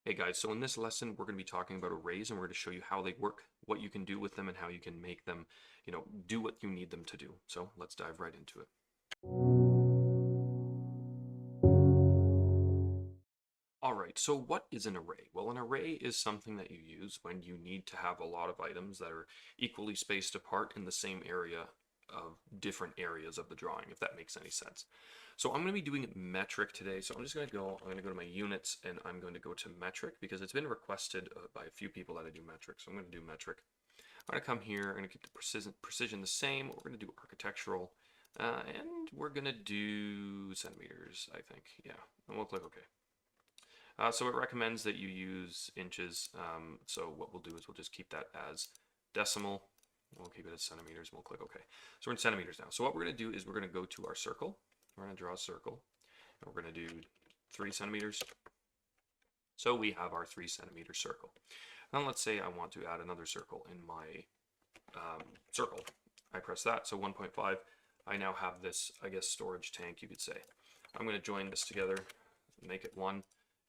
Hey guys, so in this lesson, we're going to be talking about arrays and we're going to show you how they work, what you can do with them, and how you can make them, do what you need them to do. So let's dive right into it. All right, so what is an array? Well, an array is something that you use when you need to have a lot of items that are equally spaced apart in the same area of different areas of the drawing, if that makes any sense. So I'm going to be doing metric today. So I'm going to go to my units and I'm going to go to metric because it's been requested by a few people that I do metric. So I'm going to do metric. I'm going to come here, I'm going to keep the precision the same. We're going to do architectural and we're going to do centimeters, I think. Yeah, and we'll click OK. So it recommends that you use inches. So what we'll do is we'll just keep that as decimal. We'll keep it as centimeters. We'll click OK. So we're in centimeters now. So what we're going to do is we're going to go to our circle. We're going to draw a circle. And we're going to do 3 centimeters. So we have our 3 centimeter circle. Now let's say I want to add another circle in my circle. I press that. So 1.5. I now have this, I guess, storage tank, you could say. I'm going to join this together, make it 1.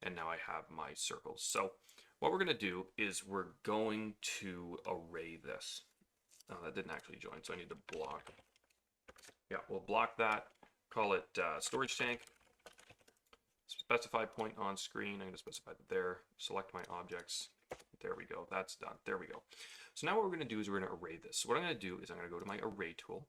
And now I have my circles. So what we're going to do is we're going to array this. That didn't actually join, so I need to block. Yeah, we'll block that. Call it storage tank. Specify point on screen. I'm going to specify that there. Select my objects. There we go. That's done. There we go. So now what we're going to do is we're going to array this. So what I'm going to do is I'm going to go to my array tool.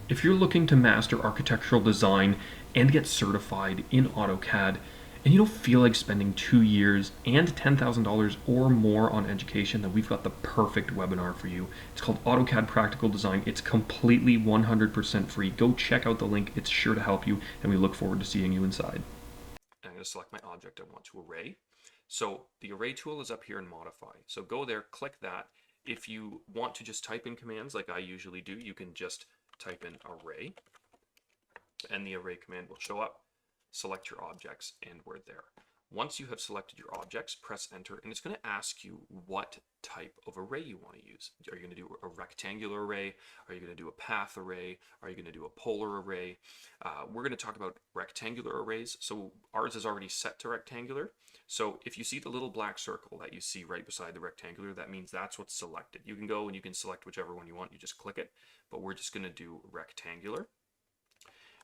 If you're looking to master architectural design and get certified in AutoCAD, and you don't feel like spending 2 years and $10,000 or more on education, then we've got the perfect webinar for you. It's called AutoCAD Practical Design. It's completely 100% free. Go check out the link. It's sure to help you, and we look forward to seeing you inside. I'm going to select my object I want to array. So the array tool is up here in modify. So go there, click that. If you want to just type in commands like I usually do, you can just type in array, and the array command will show up. Select your objects, and we're there. Once you have selected your objects, press enter, and it's going to ask you what type of array you want to use. Are you going to do a rectangular array? Are you going to do a path array? Are you going to do a polar array? We're going to talk about rectangular arrays. So ours is already set to rectangular. So if you see the little black circle that you see right beside the rectangular, that means that's what's selected. You can go and you can select whichever one you want. You just click it, but we're just going to do rectangular.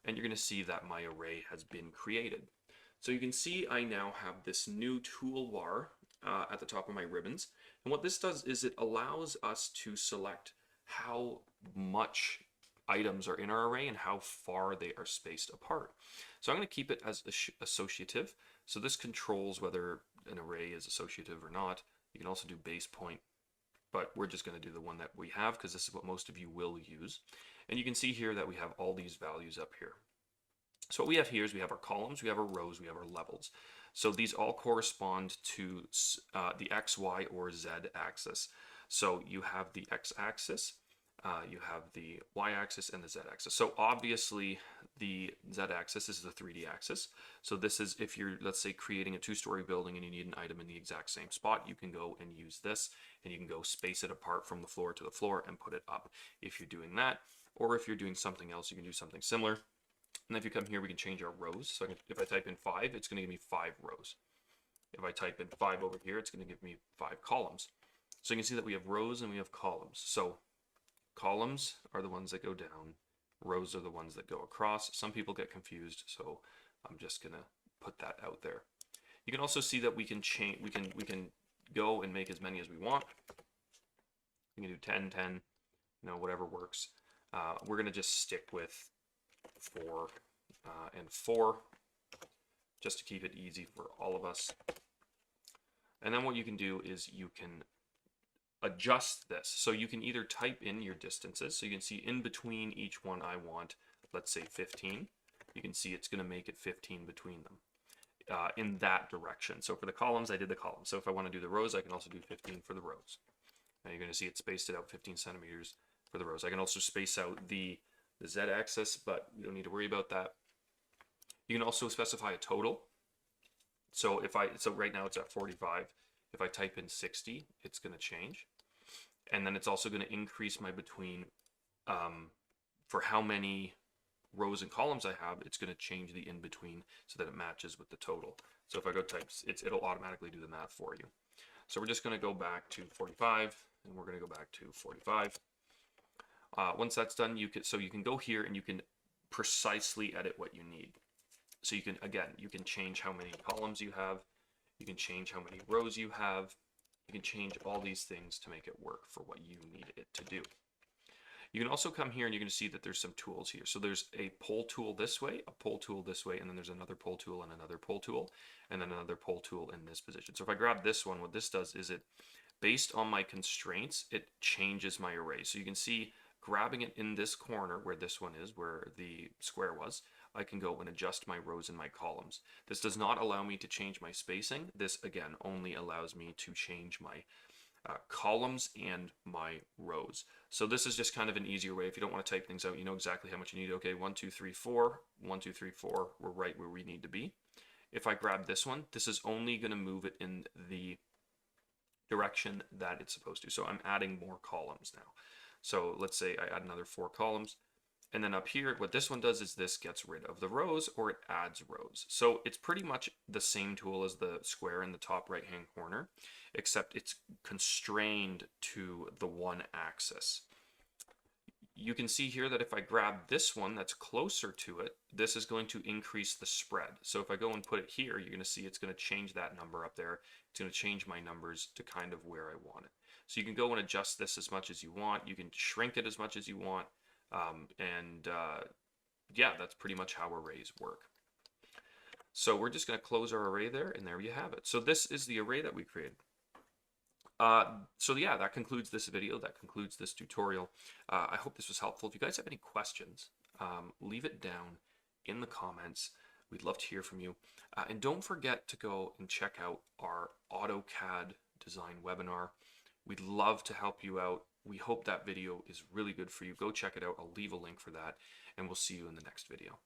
And you're going to see that my array has been created. So you can see I now have this new toolbar at the top of my ribbons. And what this does is it allows us to select how much items are in our array and how far they are spaced apart. So I'm going to keep it as associative. So this controls whether an array is associative or not. You can also do base point, but we're just going to do the one that we have because this is what most of you will use. And you can see here that we have all these values up here. So what we have here is we have our columns, we have our rows, we have our levels. So these all correspond to the X, Y, or Z axis. So you have the X axis, you have the Y axis, and the Z axis. So obviously the Z axis is the 3D axis. So this is if you're, let's say, creating a 2-story building and you need an item in the exact same spot, you can go and use this, and you can go space it apart from the floor to the floor and put it up if you're doing that. Or if you're doing something else, you can do something similar. And if you come here, we can change our rows. So if I type in 5, it's going to give me 5 rows. If I type in 5 over here, it's going to give me 5 columns. So you can see that we have rows and we have columns. So columns are the ones that go down. Rows are the ones that go across. Some people get confused, so I'm just going to put that out there. You can also see that we can change. We can go and make as many as we want. We can do 10, 10, whatever works. We're going to just stick with 4 and 4 just to keep it easy for all of us. And then what you can do is you can adjust this. So you can either type in your distances. So you can see in between each one I want, let's say 15. You can see it's going to make it 15 between them in that direction. So for the columns, I did the columns. So if I want to do the rows, I can also do 15 for the rows. Now you're going to see it spaced it out 15 centimeters for the rows. I can also space out the Z-axis, but we don't need to worry about that. You can also specify a total. So right now it's at 45. If I type in 60, it's going to change. And then it's also going to increase my between for how many rows and columns I have, it's going to change the in between so that it matches with the total. So if I go type, it'll automatically do the math for you. So we're just going to go back to 45, and we're going to go back to 45. Once that's done, you can go here and you can precisely edit what you need. So you can change how many columns you have, you can change how many rows you have, you can change all these things to make it work for what you need it to do. You can also come here and you're going to see that there's some tools here. So there's a pull tool this way, a pull tool this way, and then there's another pull tool and another pull tool, and then another pull tool in this position. So if I grab this one, what this does is it, based on my constraints, it changes my array. So you can see grabbing it in this corner where this one is, where the square was, I can go and adjust my rows and my columns. This does not allow me to change my spacing. This, again, only allows me to change my columns and my rows. So this is just kind of an easier way. If you don't want to type things out, you know exactly how much you need. Okay, 1, 2, 3, 4, 1, 2, 3, 4, we're right where we need to be. If I grab this one, this is only going to move it in the direction that it's supposed to. So I'm adding more columns now. So let's say I add another 4 columns. And then up here, what this one does is this gets rid of the rows, or it adds rows. So it's pretty much the same tool as the square in the top right-hand corner, except it's constrained to the one axis. You can see here that if I grab this one that's closer to it, this is going to increase the spread. So if I go and put it here, you're going to see it's going to change that number up there. It's going to change my numbers to kind of where I want it. So you can go and adjust this as much as you want. You can shrink it as much as you want. Yeah, that's pretty much how arrays work. So we're just going to close our array there, and there you have it. So this is the array that we created. So yeah, that concludes this video. That concludes this tutorial. I hope this was helpful. If you guys have any questions, leave it down in the comments. We'd love to hear from you. And don't forget to go and check out our AutoCAD design webinar. We'd love to help you out. We hope that video is really good for you. Go check it out. I'll leave a link for that, and we'll see you in the next video.